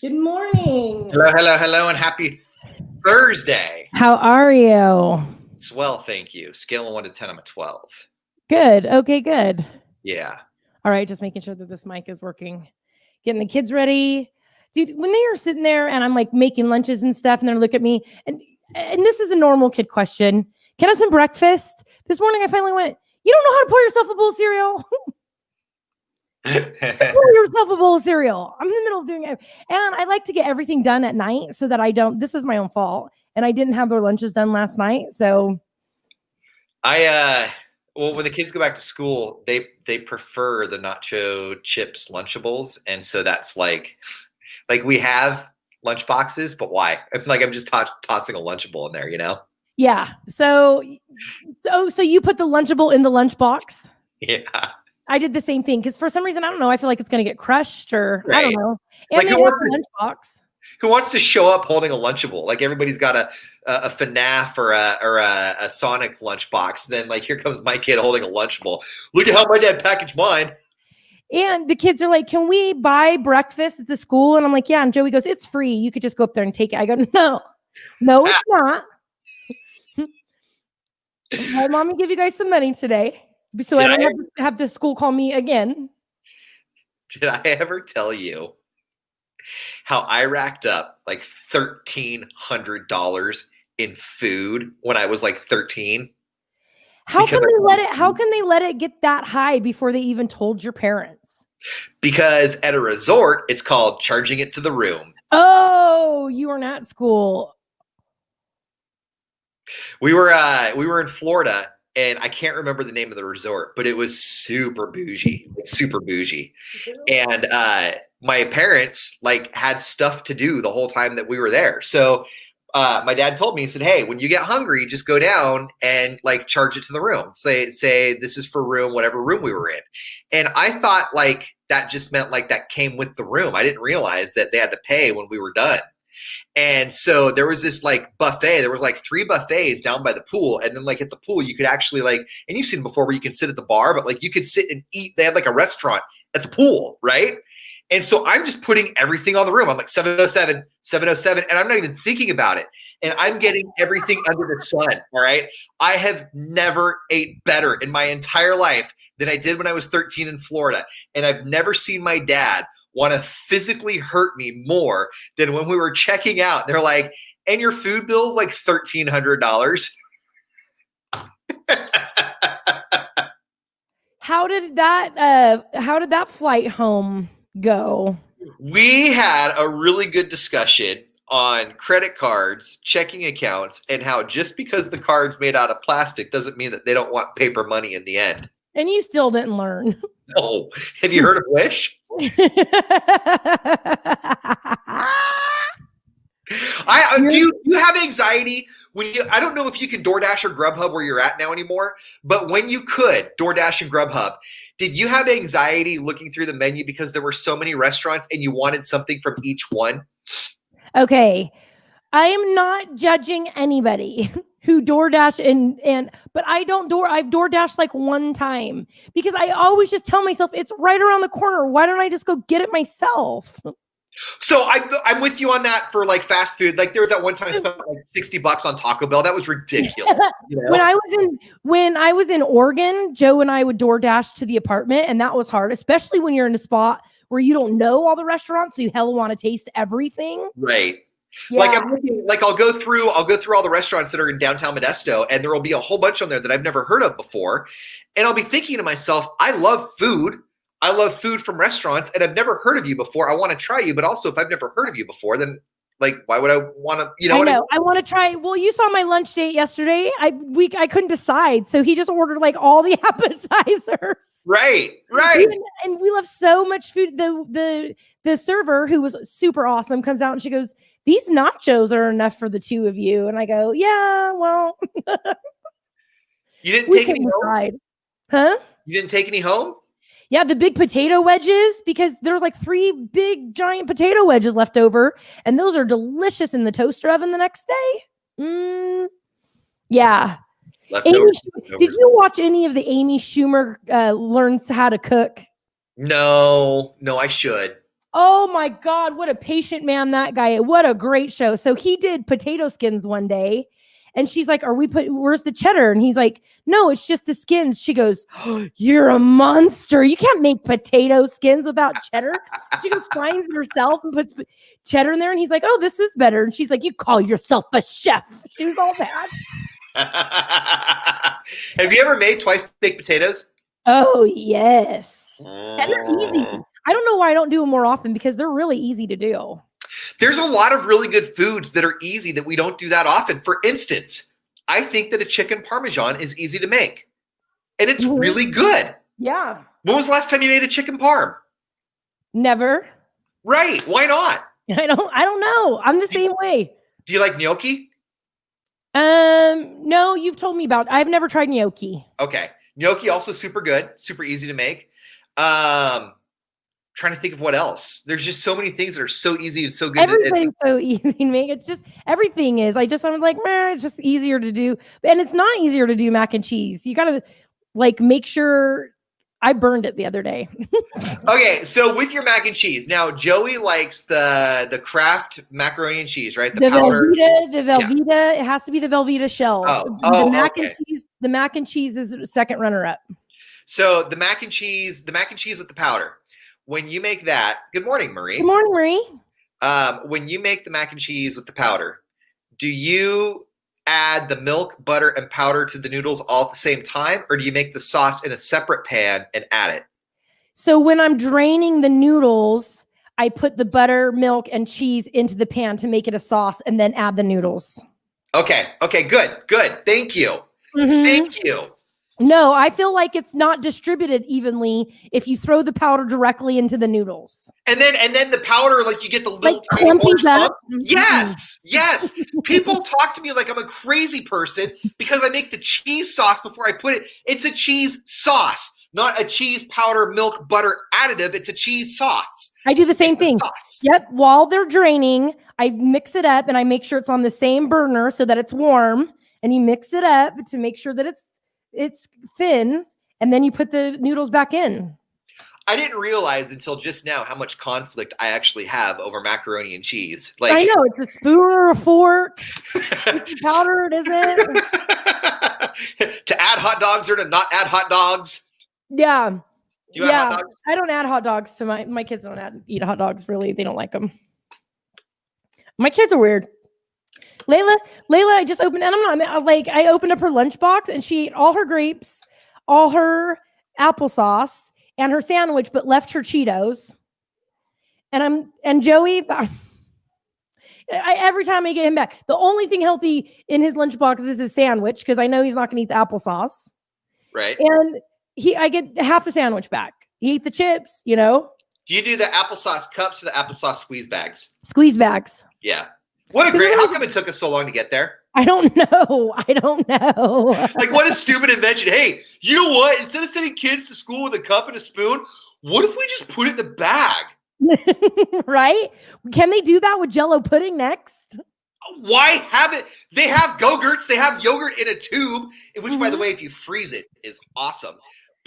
Good morning. Hello, and happy Thursday. How are you? Swell, thank you. Scale of 1 to 10, I'm a 12. Good. Okay, good. Yeah. All right, just making sure that this mic is working. Getting the kids ready. Dude, when they are sitting there and I'm like making lunches and stuff, and they look at me, and this is a normal kid question. Can I have some breakfast? This morning I finally went, you don't know how to pour yourself a bowl of cereal? Pour yourself a bowl of cereal. I'm in the middle of doing it. And I like to get everything done at night so that I don't, this is my own fault. And I didn't have their lunches done last night. So well, when the kids go back to school, they prefer the nacho chips Lunchables. And so that's like we have lunch boxes, but why? I'm just tossing a Lunchable in there, you know? yeah. So you put the Lunchable in the lunch box? Yeah. I did the same thing because for some reason, I don't know. I feel like it's going to get crushed or I don't know. And Like, they have the lunchbox. Who wants to show up holding a Lunchable? Like everybody's got a FNAF or a Sonic lunchbox. Then like here comes my kid holding a Lunchable. Look at how my dad packaged mine. And the kids are like, can we buy breakfast at the school? And I'm like, yeah. And Joey goes, it's free. You could just go up there and take it. I go, no, it's not. My mommy give you guys some money today. So I don't have the school call me again. Did I ever tell you how I racked up like $1,300 in food when I was like 13? How can they let it get that high before they even told your parents? Because at a resort, it's called charging it to the room. Oh, you weren't at school. We were in Florida, and I can't remember the name of the resort, but it was super bougie. And my parents like had stuff to do the whole time that we were there. So my dad told me, he said, hey, when you get hungry, just go down and like charge it to the room. Say this is for room, whatever room we were in. And I thought like that just meant like that came with the room. I didn't realize that they had to pay when we were done. And so there was this like buffet. There was like 3 buffets down by the pool. And then like at the pool, you could actually like, and you've seen before where you can sit at the bar, but like you could sit and eat. They had like a restaurant at the pool, right? And so I'm just putting everything on the room. I'm like 707, 707, and I'm not even thinking about it. And I'm getting everything under the sun, all right? I have never ate better in my entire life than I did when I was 13 in Florida. And I've never seen my dad want to physically hurt me more than when we were checking out. They're like, and your food bill's like $1,300. How did that flight home go? We had a really good discussion on credit cards, checking accounts, and how just because the card's made out of plastic doesn't mean that they don't want paper money in the end. And you still didn't learn. No. Have you heard of Wish? Do you have anxiety when I don't know if you can DoorDash or Grubhub where you're at now anymore, but when you could DoorDash and Grubhub, did you have anxiety looking through the menu because there were so many restaurants and you wanted something from each one? Okay. I am not judging anybody who DoorDash but I've DoorDashed like one time because I always just tell myself it's right around the corner. Why don't I just go get it myself? So I'm with you on that for like fast food. Like there was that one time I spent like $60 on Taco Bell. That was ridiculous. You know? When I was in Oregon, Joe and I would DoorDash to the apartment, and that was hard, especially when you're in a spot where you don't know all the restaurants, so you hella want to taste everything. Right. Yeah. Like I'm looking, like I'll go through all the restaurants that are in downtown Modesto, and there will be a whole bunch on there that I've never heard of before. And I'll be thinking to myself, I love food. I love food from restaurants, and I've never heard of you before. I want to try you, but also if I've never heard of you before, then like why would I want to? You know, I want to try. Well, you saw my lunch date yesterday. I couldn't decide, so he just ordered like all the appetizers. Right. And we love so much food. The server, who was super awesome, comes out and she goes, "These nachos are enough for the 2 of you." And I go, "Yeah, well." You didn't take any home? Huh? You didn't take any home? Yeah, the big potato wedges, because there's like 3 big giant potato wedges left over, and those are delicious in the toaster oven the next day. Yeah. Did you watch any of the Amy Schumer learns how to cook? No, I should. Oh my God, what a patient man that guy. What a great show. So he did potato skins one day. And she's like, where's the cheddar? And he's like, no, it's just the skins. She goes, oh, you're a monster. You can't make potato skins without cheddar. She goes, finds it herself and puts cheddar in there. And he's like, oh, this is better. And she's like, you call yourself a chef. She was all bad. Have you ever made twice baked potatoes? Oh, yes. And they're easy. I don't know why I don't do them more often because they're really easy to do. There's a lot of really good foods that are easy that we don't do that often. For instance, I think that a chicken parmesan is easy to make. And it's really good. Yeah. When was the last time you made a chicken parm? Never. Right. Why not? I don't know. I'm the same way. Do you like gnocchi? No, you've told me about. I've never tried gnocchi. Okay. Gnocchi also super good, super easy to make. Trying to think of what else. There's just so many things that are so easy and so good. Everything's so easy to make. It's just everything is. I'm like, man, it's just easier to do. And it's not easier to do mac and cheese. You gotta like make sure. I burned it the other day. Okay, so with your mac and cheese, now Joey likes the Kraft macaroni and cheese, right? The powder. Velveeta. Yeah. It has to be the Velveeta shells. The mac and cheese is second runner up. So the mac and cheese with the powder. When you make that, good morning, Marie. Good morning, Marie. When you make the mac and cheese with the powder, do you add the milk, butter, and powder to the noodles all at the same time, or do you make the sauce in a separate pan and add it? So when I'm draining the noodles, I put the butter, milk, and cheese into the pan to make it a sauce and then add the noodles. Okay, good. Thank you. Mm-hmm. Thank you. No, I feel like it's not distributed evenly if you throw the powder directly into the noodles. And then the powder, like you get the little tiny orange lump. Yes. People talk to me like I'm a crazy person because I make the cheese sauce before I put it. It's a cheese sauce, not a cheese powder, milk, butter additive. It's a cheese sauce. I do the same thing. Yep. While they're draining, I mix it up and I make sure it's on the same burner so that it's warm. And you mix it up to make sure that it's thin, and then you put the noodles back in. I didn't realize until just now how much conflict I actually have over macaroni and cheese. Like I know, it's a spoon or a fork. Powder, it isn't. To add hot dogs or to not add hot dogs. Yeah. Do you add hot dogs? I don't add hot dogs to my kids. Don't eat hot dogs. Really, they don't like them. My kids are weird. Layla, I just opened, and I opened up her lunchbox and she ate all her grapes, all her applesauce, and her sandwich, but left her Cheetos. And Joey, every time I get him back, the only thing healthy in his lunchbox is his sandwich because I know he's not going to eat the applesauce. Right. And I get half a sandwich back. He ate the chips, you know. Do you do the applesauce cups or the applesauce squeeze bags? Squeeze bags. Yeah. What a great, how come it took us so long to get there? I don't know. Like, what a stupid invention. Hey, you know what? Instead of sending kids to school with a cup and a spoon, what if we just put it in a bag? Right? Can they do that with Jell-O pudding next? Why haven't they have Go-Gurts? They have yogurt in a tube, which, by the way, if you freeze it, is awesome.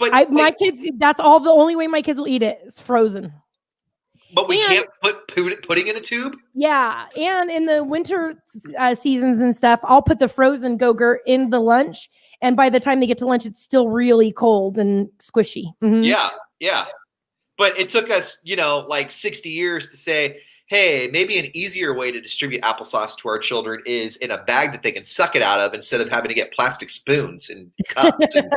But my kids, that's the only way my kids will eat it is frozen. But we can't put pudding in a tube? Yeah. And in the winter seasons and stuff, I'll put the frozen Go-Gurt in the lunch. And by the time they get to lunch, it's still really cold and squishy. Mm-hmm. Yeah. But it took us, like 60 years to say, hey, maybe an easier way to distribute applesauce to our children is in a bag that they can suck it out of instead of having to get plastic spoons and cups and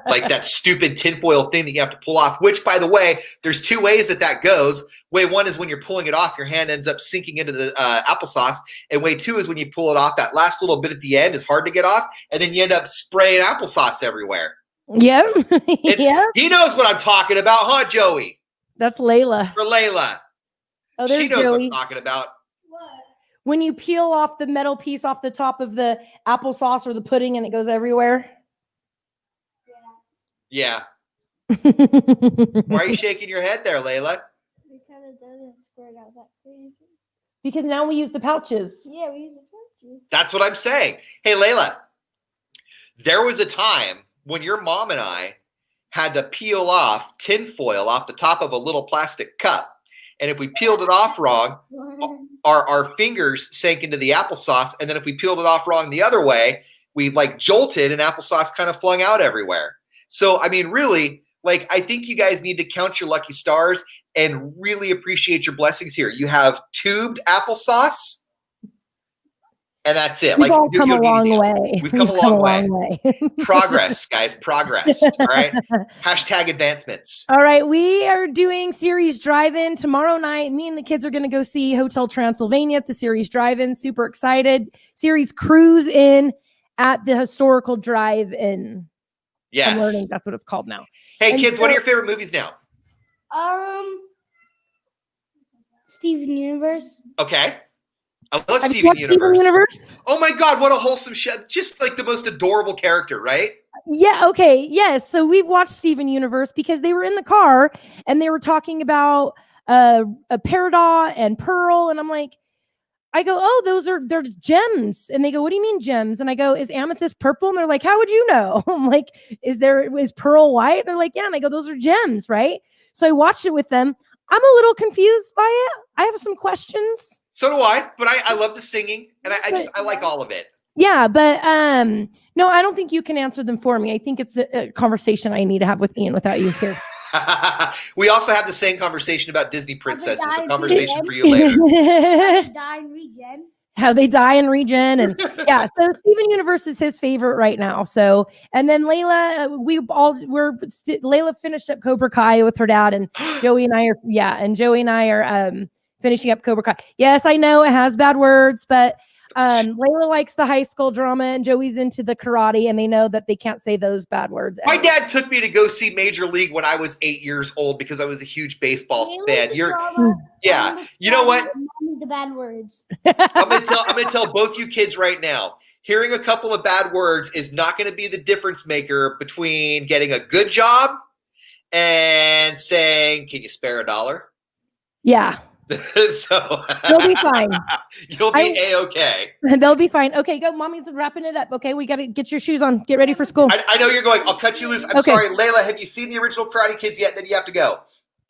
like that stupid tinfoil thing that you have to pull off, which, by the way, there's two ways that goes. Way one is when you're pulling it off, your hand ends up sinking into the applesauce. And way two is when you pull it off, that last little bit at the end is hard to get off. And then you end up spraying applesauce everywhere. Yep. He knows what I'm talking about, huh, Joey? That's Layla. For Layla. Oh, there's she knows Joey. what I'm talking about. What? When you peel off the metal piece off the top of the applesauce or the pudding and it goes everywhere. Yeah. Why are you shaking your head there, Layla? Because it doesn't spread out that crazy. Because now we use the pouches. Yeah, we use the pouches. That's what I'm saying. Hey, Layla, there was a time when your mom and I had to peel off tinfoil off the top of a little plastic cup. And if we peeled it off wrong, our fingers sank into the applesauce. And then if we peeled it off wrong the other way, we like jolted and applesauce kind of flung out everywhere. So, I mean, really, like, I think you guys need to count your lucky stars and really appreciate your blessings here. You have tubed applesauce, and that's it. We've like, all come a long else. way. We've come a long way. Progress, guys, progress. All right. Hashtag advancements. All right. We are doing Series Drive-In tomorrow night. Me and the kids are going to go see Hotel Transylvania at the Series Drive-In. Super excited. Series Cruise In at the Historical Drive-In. Yes. I'm learning that's what it's called now. Hey, And kids, so- what are your favorite movies now? Steven Universe. Okay. I love Have you Steven watched Steven Universe. Universe? Oh my God, what a wholesome show. Just like the most adorable character, right? Yeah. Okay. Yes. So we've watched Steven Universe because they were in the car and they were talking about a Peridot and Pearl. And I'm like, I go, oh, they're gems. And they go, what do you mean gems? And I go, is amethyst purple? And they're like, how would you know? I'm like, is Pearl white? And they're like, yeah. And I go, those are gems, right? So I watched it with them. I'm a little confused by it. I have some questions. So do I, but I love the singing and I like all of it. Yeah, but no, I don't think you can answer them for me. I think it's a conversation I need to have with Ian without you here. We also have the same conversation about Disney princesses. A died conversation again? for you later. Die and regen. How they die in regen, and yeah. So Steven Universe is his favorite right now. So, and then Layla, Layla finished up Cobra Kai with her dad, and Joey and I are finishing up Cobra Kai. Yes, I know it has bad words, but Layla likes the high school drama and Joey's into the karate, and they know that they can't say those bad words. My dad took me to go see Major League when I was 8 years old because I was a huge baseball fan. Yeah. You know what? The bad words. I'm gonna tell both you kids right now. Hearing a couple of bad words is not going to be the difference maker between getting a good job and saying, "Can you spare $1?" Yeah. So they'll be fine. You'll be A-okay. They'll be fine. Okay, go. Mommy's wrapping it up. Okay, we got to get your shoes on. Get ready for school. I know you're going. I'll cut you loose. I'm sorry, Layla. Have you seen the original Karate Kids yet? Then you have to go.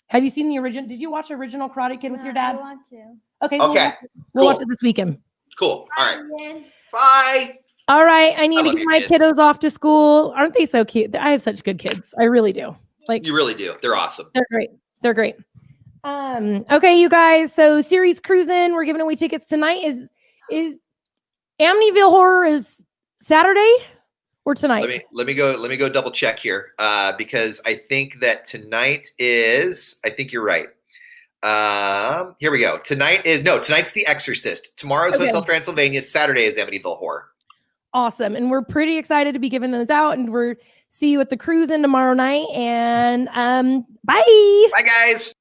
Have you seen the original? Did you watch original Karate Kid with your dad? I want to. Okay. Cool. We'll watch it this weekend. Cool. All right. Bye. Bye. All right. I need to love get your my kids. kiddos off to school. Aren't they so cute? I have such good kids. I really do. Like, You really do. They're awesome. they're great. They're great. Okay, you guys. So series cruising. We're giving away tickets tonight. Is Amityville Horror is Saturday or tonight? Let me go double check here because I think that tonight is. I think you're right. Here we go. Tonight's The Exorcist. Tomorrow's Okay. Hotel Transylvania. Saturday is Amityville Horror. Awesome. And we're pretty excited to be giving those out. And we're see you at the cruise in tomorrow night. And bye. Bye, guys.